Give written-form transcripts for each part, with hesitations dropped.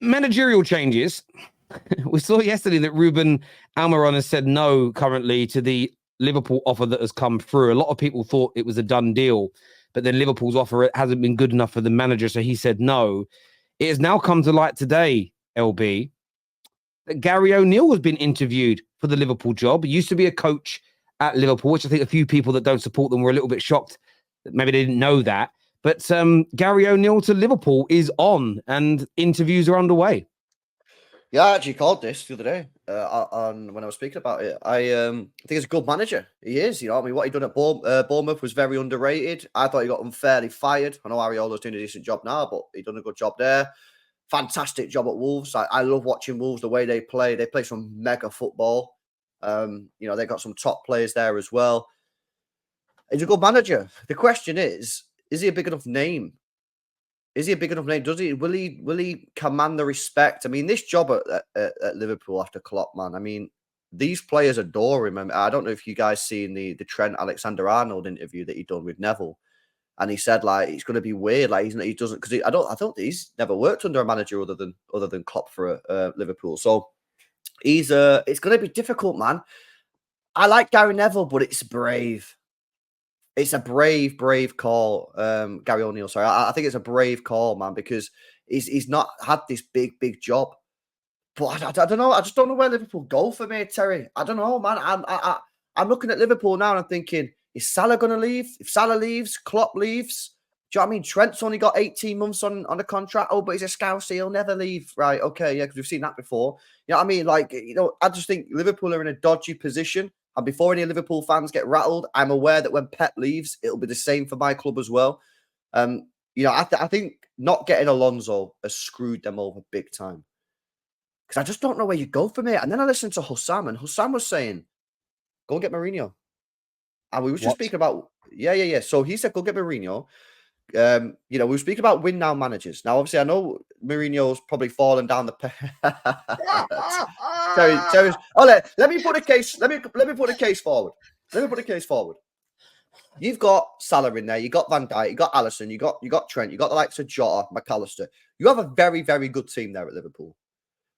Managerial changes. We saw yesterday that Ruben Almiron has said no currently to the Liverpool offer that has come through. A lot of people thought it was a done deal, but then Liverpool's offer hasn't been good enough for the manager, so he said no. It has now come to light today, LB, that Gary O'Neill has been interviewed for the Liverpool job. He used to be a coach at Liverpool, which I think a few people that don't support them were a little bit shocked that maybe they didn't know that. But Gary O'Neill to Liverpool is on, and interviews are underway. Yeah, I actually called this the other day on when I was speaking about it. I think he's a good manager. He is, you know. I mean, what he done at Bournemouth was very underrated. I thought he got unfairly fired. I know Ariola's doing a decent job now, but he done a good job there. Fantastic job at Wolves. I love watching Wolves, the way they play. They play some mega football. You know, they got some top players there as well. He's a good manager. The question is he a big enough name? Is he a big enough name? Will he command the respect? I mean, this job at Liverpool after Klopp, man. I mean, these players adore him. I don't know if you guys seen the Trent Alexander-Arnold interview that he done with Neville, and he said like it's going to be weird, like he doesn't because I don't he's never worked under a manager other than Klopp for Liverpool. So it's going to be difficult, man. I like Gary Neville, but it's brave. It's a brave call, Gary O'Neill. Sorry, I think it's a brave call, man, because he's not had this big job. But I don't know. I just don't know where Liverpool go for me, Terry. I don't know, man. I'm looking at Liverpool now and I'm thinking, is Salah going to leave? If Salah leaves, Klopp leaves. Do you know what I mean? Trent's only got 18 months on a contract. Oh, but he's a Scouser. He'll never leave. Right, okay, yeah, because we've seen that before. You know what I mean? Like, you know, I just think Liverpool are in a dodgy position. And before any Liverpool fans get rattled, I'm aware that when Pep leaves, it'll be the same for my club as well. You know, I think not getting Alonso has screwed them over big time. Because I just don't know where you go from here. And then I listened to Hussam, and Hussam was saying, go and get Mourinho. And we were just speaking about, yeah. So he said, go get Mourinho. You know, we were speaking about win now managers. Now, obviously, I know Mourinho's probably fallen down the Terry. Oh, let me put a case. Let me put a case forward. You've got Salah in there. You got Van Dijk. You got Alisson. You got Trent. You got the likes of Jota, McAllister. You have a very good team there at Liverpool.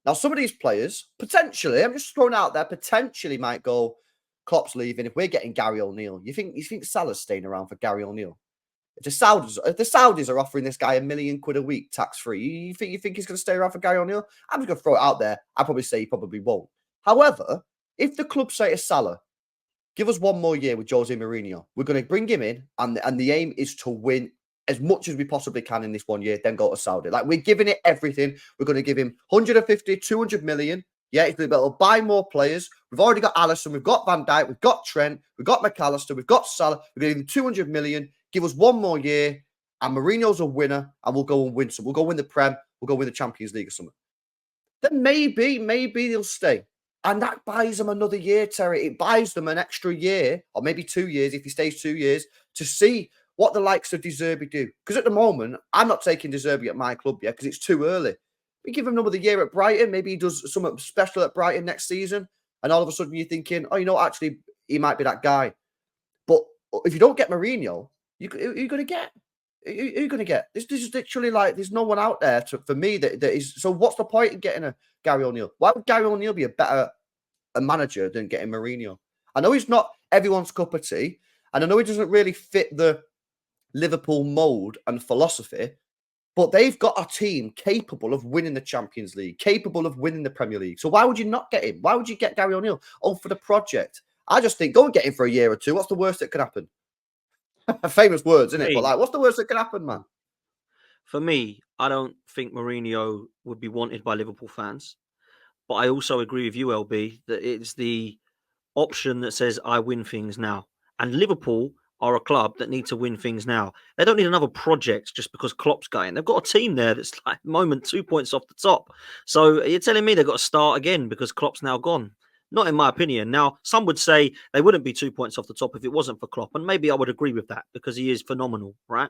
Now, some of these players potentially, I'm just throwing out there, potentially might go. Klopp's leaving. If we're getting Gary O'Neill, you think Salah's staying around for Gary O'Neill? If the Saudis are offering this guy £1 million a week tax free, you think he's going to stay around for Gary O'Neill? I'm just going to throw it out there. I'd probably say he probably won't. However, if the club say to Salah, give us 1 more year with Jose Mourinho, we're going to bring him in, and the aim is to win as much as we possibly can in this 1 year, then go to Saudi. Like, we're giving it everything. We're going to give him 150, 200 million. Yeah, we'll buy more players. We've already got Alisson, we've got Van Dijk, we've got Trent, we've got McAllister, we've got Salah. We're going to give him 200 million. Give us 1 more year, and Mourinho's a winner, and we'll go and win some. We'll go win the Prem. We'll go win the Champions League or something. Then maybe they'll stay. And that buys them another year, Terry. It buys them an extra year, or maybe 2 years, if he stays 2 years, to see what the likes of De Zerbi do. Because at the moment, I'm not taking De Zerbi at my club yet, because it's too early. We give him another year at Brighton. Maybe he does something special at Brighton next season. And all of a sudden you're thinking, oh, you know, actually, he might be that guy. But if you don't get Mourinho, who are you going to get? Who are you going to get? This is literally like, there's no one out there for me that is. So what's the point in getting a Gary O'Neill? Why would Gary O'Neill be a manager than getting Mourinho? I know he's not everyone's cup of tea. And I know he doesn't really fit the Liverpool mold and philosophy. But they've got a team capable of winning the Champions League, capable of winning the Premier League. So why would you not get him? Why would you get Gary O'Neill? Oh, for the project. I just think, go and get him for a year or two. What's the worst that could happen? Famous words, isn't it? But like, what's the worst that could happen, man? For me, I don't think Mourinho would be wanted by Liverpool fans. But I also agree with you, LB, that it's the option that says, I win things now. And Liverpool are a club that need to win things now. They don't need another project just because Klopp's going. They've got a team there that's like, at the moment, 2 points off the top. So you're telling me they've got to start again because Klopp's now gone? Not in my opinion. Now, some would say they wouldn't be 2 points off the top if it wasn't for Klopp. And maybe I would agree with that because he is phenomenal, right?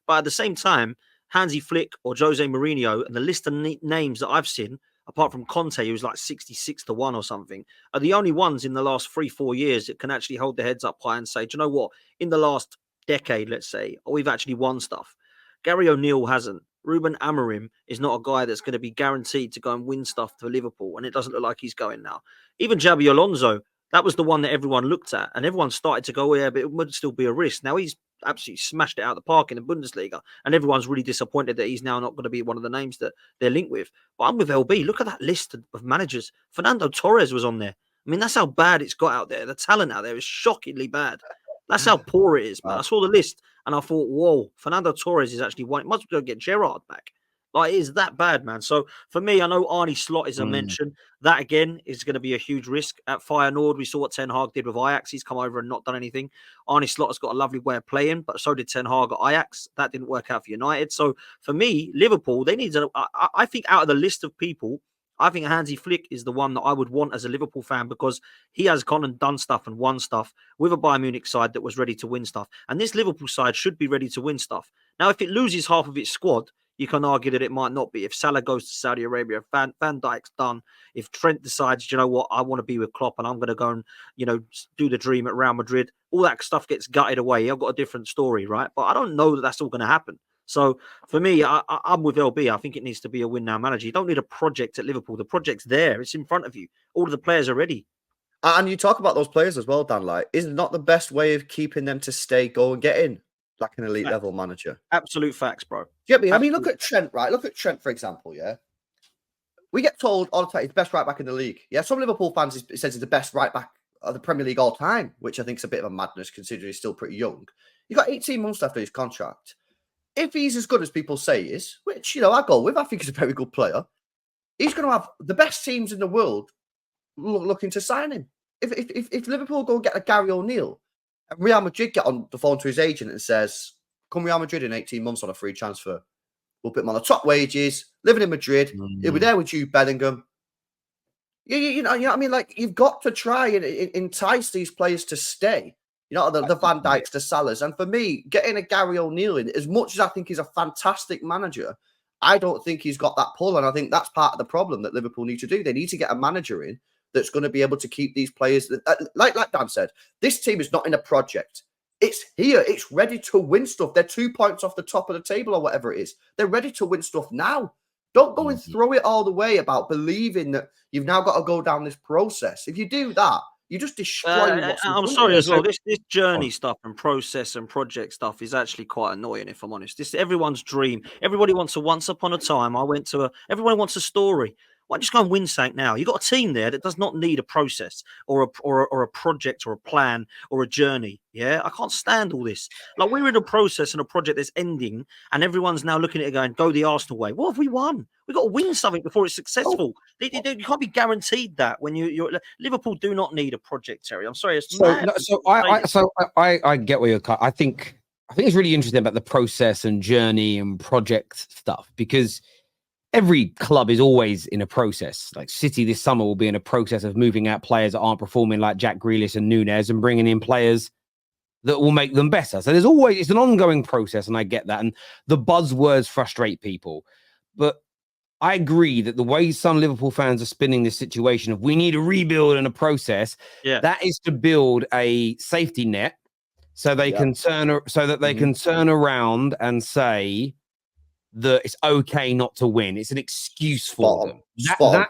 But at the same time, Hansi Flick or Jose Mourinho and the list of names that I've seen, apart from Conte, who's like 66-1 or something, are the only ones in the last 3-4 years that can actually hold their heads up high and say, do you know what? In the last decade, let's say, we've actually won stuff. Gary O'Neill hasn't, Ruben Amorim is not a guy that's going to be guaranteed to go and win stuff for Liverpool, and it doesn't look like he's going now. Even Xabi Alonso, that was the one that everyone looked at, and everyone started to go, yeah, but it would still be a risk. Now he's absolutely smashed it out of the park in the Bundesliga, and everyone's really disappointed that he's now not going to be one of the names that they're linked with. But I'm with LB. Look at that list of managers. Fernando Torres was on there. I mean, that's how bad it's got out there. The talent out there is shockingly bad. That's how poor it is, man. I saw the list and I thought, whoa, Fernando Torres is actually one. It must go get Gerrard back. Like, it is that bad, man. So for me, I know Arne Slot is a mention. That, again, is going to be a huge risk. At Feyenoord, we saw what Ten Hag did with Ajax. He's come over and not done anything. Arne Slot has got a lovely way of playing, but so did Ten Hag at Ajax. That didn't work out for United. So for me, Liverpool, they need to, I think out of the list of people, I think Hansi Flick is the one that I would want as a Liverpool fan, because he has gone and done stuff and won stuff with a Bayern Munich side that was ready to win stuff. And this Liverpool side should be ready to win stuff. Now, if it loses half of its squad, you can argue that it might not be. If Salah goes to Saudi Arabia, if Van Dijk's done, if Trent decides, you know what, I want to be with Klopp and I'm going to go and, you know, do the dream at Real Madrid, all that stuff gets gutted away. I've got a different story, right? But I don't know that that's all going to happen. So for me, I'm with LB. I think it needs to be a win now manager. You don't need a project at Liverpool. The project's there. It's in front of you. All of the players are ready. And you talk about those players as well, Dan. Like, is not the best way of keeping them to stay, go and get in like an elite level manager? Absolute facts, bro. Do you get me? I mean, look at Trent, right? Look at Trent, for example, yeah? We get told all the time he's the best right back in the league. Yeah, some Liverpool fans says he's the best right back of the Premier League all time, which I think is a bit of a madness considering he's still pretty young. He's got 18 months left of his contract. If he's as good as people say he is, which, you know, I go with, I think he's a very good player, he's going to have the best teams in the world looking to sign him. If Liverpool go and get a Gary O'Neill, and Real Madrid get on the phone to his agent and says, come Real Madrid in 18 months on a free transfer. We'll put him on the top wages, living in Madrid. He'll be there with you, Bellingham. You know what I mean? Like, you've got to try and entice these players to stay. You know, the Van Dijks, the Salahs. And for me, getting a Gary O'Neill in, as much as I think he's a fantastic manager, I don't think he's got that pull. And I think that's part of the problem that Liverpool need to do. They need to get a manager in that's going to be able to keep these players. Like Dan said, this team is not in a project. It's here. It's ready to win stuff. They're 2 points off the top of the table or whatever it is. They're ready to win stuff now. Don't go and throw it all the way about believing that you've now got to go down this process. If you do that, you just destroy. I'm sorry as well. This journey stuff and process and project stuff is actually quite annoying, if I'm honest. This is everyone's dream. Everybody wants a once upon a time. Everyone wants a story. Why don't you just go and win something now? You've got a team there that does not need a process or a project or a plan or a journey. Yeah, I can't stand all this. Like, we're in a process and a project that's ending, and everyone's now looking at it going, go the Arsenal way. What have we won? We've got to win something before it's successful. You can't be guaranteed that when you're Liverpool do not need a project, Terry. I'm sorry. I get where you're cut. I think it's really interesting about the process and journey and project stuff, because every club is always in a process. Like City this summer will be in a process of moving out players that aren't performing, like Jack Grealish and Nunez, and bringing in players that will make them better. So it's an ongoing process, and I get that. And the buzzwords frustrate people. But I agree that the way some Liverpool fans are spinning this situation of we need a rebuild and a process, that is to build a safety net so they can turn around and say that it's okay not to win. It's an excuse for them. That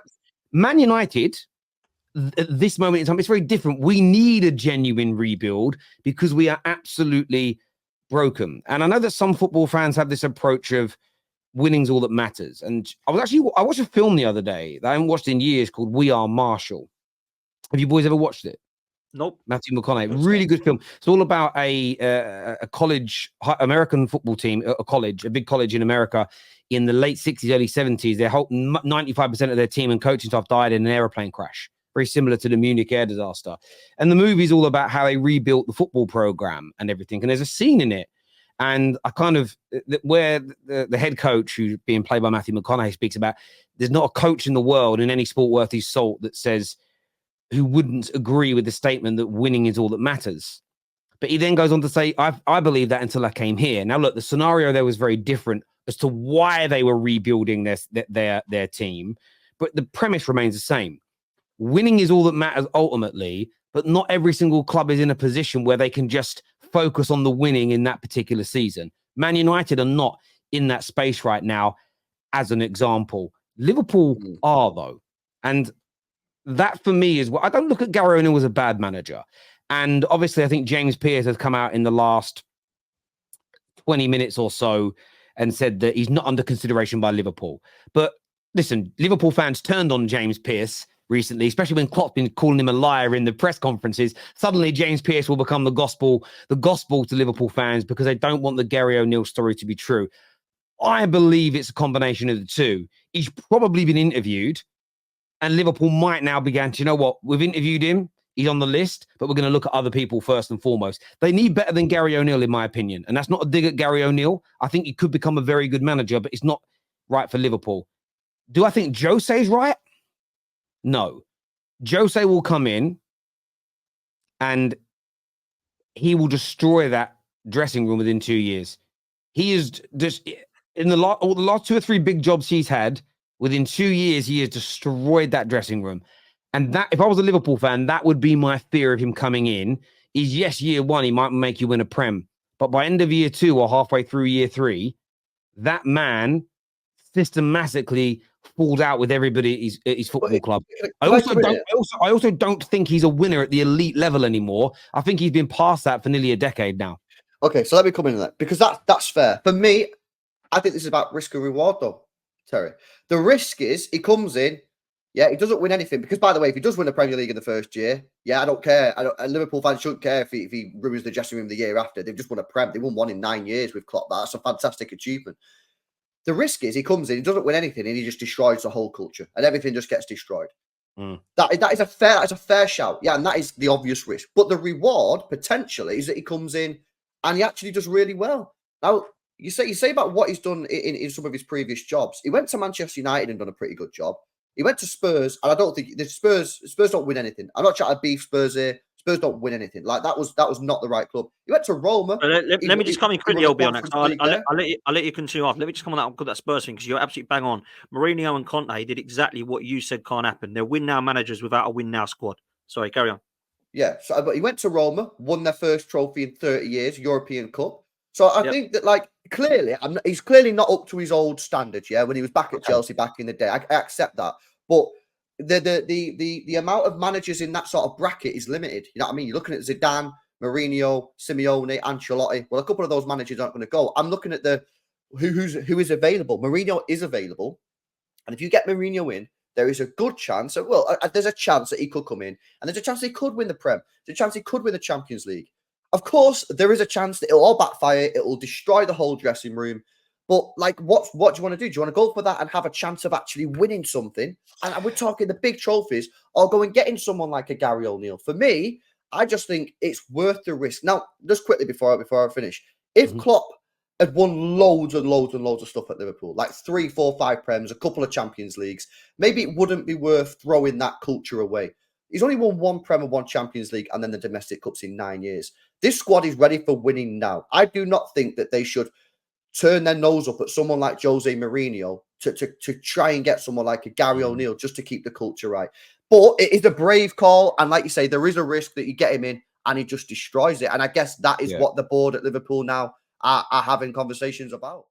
Man United, at this moment in time, it's very different. We need a genuine rebuild because we are absolutely broken. And I know that some football fans have this approach of winning's all that matters. And I watched a film the other day that I haven't watched in years called We Are Marshall. Have you boys ever watched it? Nope. Matthew McConaughey, really good film. It's all about a college American football team, a big college in America in the late 60s, early 70s. Their whole 95% of their team and coaching staff died in an airplane crash, very similar to the Munich air disaster. And the movie's all about how they rebuilt the football program and everything. And there's a scene in it, and where the head coach, who's being played by Matthew McConaughey, speaks about there's not a coach in the world in any sport worth his salt that says who wouldn't agree with the statement that winning is all that matters. But he then goes on to say, I believe that until I came here. Now, look, the scenario there was very different as to why they were rebuilding their team. But the premise remains the same. Winning is all that matters ultimately, but not every single club is in a position where they can just focus on the winning in that particular season. Man United are not. in that space right now, as an example. Liverpool are, though. And that for me is what I don't look at Gary O'Neill as a bad manager. And obviously, I think James Pearce has come out in the last 20 minutes or so and said that he's not under consideration by Liverpool. But listen, Liverpool fans turned on James Pearce recently, especially when Klopp's been calling him a liar in the press conferences. Suddenly, James Pearce will become the gospel to Liverpool fans because they don't want the Gary O'Neill story to be true. I believe it's a combination of the two. He's probably been interviewed, and Liverpool might now begin to, you know what, we've interviewed him. He's on the list, but we're going to look at other people first and foremost. They need better than Gary O'Neill, in my opinion. And that's not a dig at Gary O'Neill. I think he could become a very good manager, but it's not right for Liverpool. Do I think Jose is right? No. Jose will come in and he will destroy that dressing room within 2 years. He is just, in the last 2 or 3 big jobs he's had, within 2 years, he has destroyed that dressing room. And that, if I was a Liverpool fan, that would be my fear of him coming in. Is yes, year 1, he might make you win a Prem. But by end of year 2 or halfway through year 3, that man systematically falls out with everybody at his football club. I also don't think he's a winner at the elite level anymore. I think he's been past that for nearly a decade now. Okay, so let me come into that because that's fair. For me, I think this is about risk and reward, though, Terry. The risk is he comes in, yeah, he doesn't win anything. Because, by the way, if he does win the Premier League in the first year, yeah, I don't care. Liverpool fans shouldn't care if he ruins the dressing room the year after. They've just won a Prem. They won one in 9 years with Klopp. That's a fantastic achievement. The risk is he comes in, he doesn't win anything, and he just destroys the whole culture, and everything just gets destroyed. That is a fair shout, yeah, and that is the obvious risk. But the reward potentially is that he comes in and he actually does really well. Now, you say about what he's done in some of his previous jobs. He went to Manchester United and done a pretty good job. He went to Spurs, and I don't think the Spurs don't win anything. I'm not trying to beef Spurs here. Spurs don't win anything. Like that was not the right club. He went to Roma. Let me just come in quickly, LB, on that. I'll let you continue off. Let me just come on that Spurs thing because you're absolutely bang on. Mourinho and Conte did exactly what you said can't happen. They're win now managers without a win now squad. Sorry, carry on. Yeah, but he went to Roma, won their first trophy in 30 years, European Cup. So I think that, like, clearly, he's clearly not up to his old standards. Yeah, when he was back at Chelsea back in the day, I accept that. But the amount of managers in that sort of bracket is limited. You know what I mean? You're looking at Zidane, Mourinho, Simeone, Ancelotti. Well, a couple of those managers aren't going to go. I'm looking at who is available. Mourinho is available, and if you get Mourinho in, there is a good chance. There's a chance that he could come in, and there's a chance he could win the Prem. There's a chance he could win the Champions League. Of course, there is a chance that it'll all backfire. It will destroy the whole dressing room. But, like, what do you want to do? Do you want to go for that and have a chance of actually winning something? And we're talking the big trophies, or go and getting someone like a Gary O'Neill. For me, I just think it's worth the risk. Now, just quickly before I finish, if Klopp had won loads and loads and loads of stuff at Liverpool, like 3, 4, 5 Prems, a couple of Champions Leagues, maybe it wouldn't be worth throwing that culture away. He's only won 1 Prem and 1 Champions League and then the domestic cups in 9 years. This squad is ready for winning now. I do not think that they should turn their nose up at someone like Jose Mourinho to try and get someone like a Gary O'Neill just to keep the culture right. But it is a brave call. And like you say, there is a risk that you get him in and he just destroys it. And I guess that is what the board at Liverpool now are having conversations about.